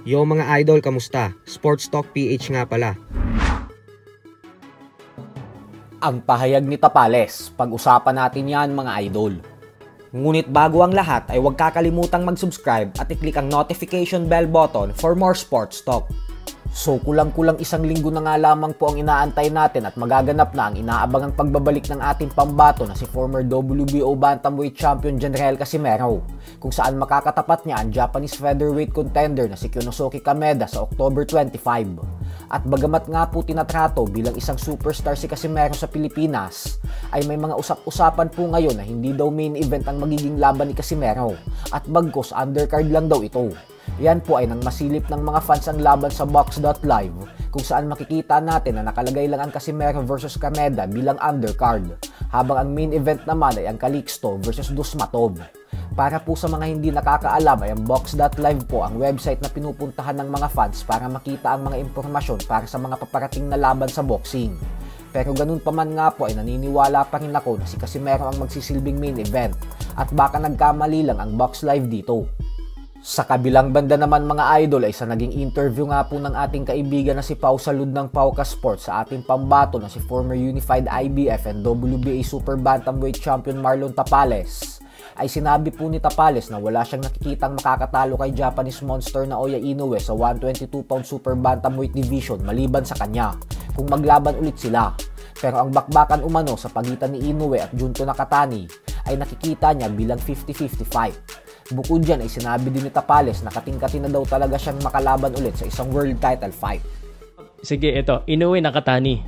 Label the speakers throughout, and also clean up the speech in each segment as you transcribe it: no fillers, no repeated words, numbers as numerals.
Speaker 1: Yo mga idol, kamusta? Sports Talk PH nga pala.
Speaker 2: Ang pahayag ni Tapales, pag-usapan natin yan mga idol. Ngunit bago ang lahat ay huwag kakalimutang mag-subscribe at i-click ang notification bell button for more sports talk. So kulang-kulang isang linggo na nga lamang po ang inaantay natin at magaganap na ang inaabangang pagbabalik ng ating pambato na si former WBO Bantamweight Champion Genrel Casimero, kung saan makakatapat niya ang Japanese featherweight contender na si Kyonosuke Kameda sa October 25. At bagamat nga po tinatrato bilang isang superstar si Casimero sa Pilipinas, ay may mga usap-usapan po ngayon na hindi daw main event ang magiging laban ni Casimero at bagkos undercard lang daw ito. Yan po ay nang masilip ng mga fans ang laban sa Box.live, kung saan makikita natin na nakalagay lang ang Casimero vs Kameda bilang undercard, habang ang main event naman ay ang Calixto vs Dusmatov. Para po sa mga hindi nakakaalam ay ang Box.live po ang website na pinupuntahan ng mga fans para makita ang mga impormasyon para sa mga paparating na laban sa boxing. Pero ganun pa man nga po ay naniniwala pa rin ako na si Casimero ang magsisilbing main event at baka nagkamali lang ang Box Live dito. Sa kabilang banda naman mga idol ay sa naging interview nga po ng ating kaibigan na si Pau Salud ng Pauka Sports sa ating pambato na si former Unified IBF and WBA Super Bantamweight Champion Marlon Tapales, ay sinabi po ni Tapales na wala siyang nakikitang makakatalo kay Japanese monster na Oya Inoue sa 122-pound Super Bantamweight Division maliban sa kanya kung maglaban ulit sila. Pero ang bakbakan umano sa pagitan ni Inoue at Junto Nakatani ay nakikita niya bilang 50-50 fight. Bukod dyan ay sinabi din ni Tapales na kating-kating na daw talaga siyang makalaban ulit sa isang world title fight.
Speaker 3: Sige, ito. Inoue Nakatani.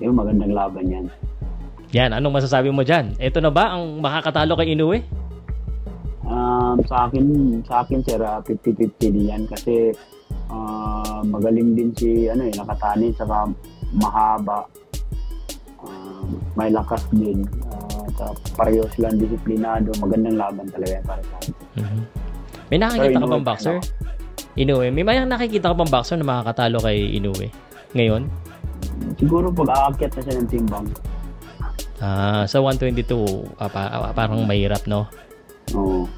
Speaker 4: Yung magandang laban yan.
Speaker 3: Yan, anong masasabi mo dyan? Ito na ba ang makakatalo kay Inoue?
Speaker 4: Sa akin sir, 50-50 din yan kasi magaling din si Nakatani, saka mahaba, may lakas din. Parehas lang disiplinado, magandang laban talaga para sa akin.
Speaker 3: May nakikita ka bang boxer? Inoue, may nakikita ka bang boxer na makakatalo kay Inoue ngayon?
Speaker 4: Siguro pag aakyat na siya ng timbang.
Speaker 3: Sa 122, parang mahirap, no?
Speaker 4: Oo.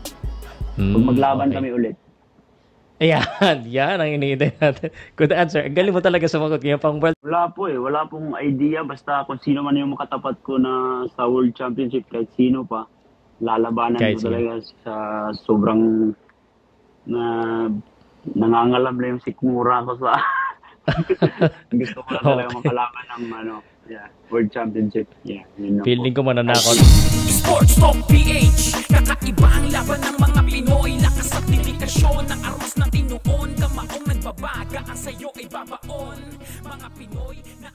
Speaker 4: Pag maglaban kami ulit.
Speaker 3: Ayan, yan ang iniintay natin. Good answer. Ang galing mo talaga sumagot ngayon pang world.
Speaker 4: Wala po wala pong idea. Basta kung sino man yung makatapat ko na sa World Championship, kahit sino pa, lalabanan ko talaga sa sobrang nangangalam lang yung sikmura ko sa gusto ko na talaga makalaban ng World Championship. Yeah,
Speaker 3: feeling ko mananakot.
Speaker 5: Sports Talk PH, kakaiba ang laban ng mga Pinoy. Lakas at dedikasyon ng aros na tinuon. Kamaong nagbabaga, ang sayo ay babaon. Mga Pinoy na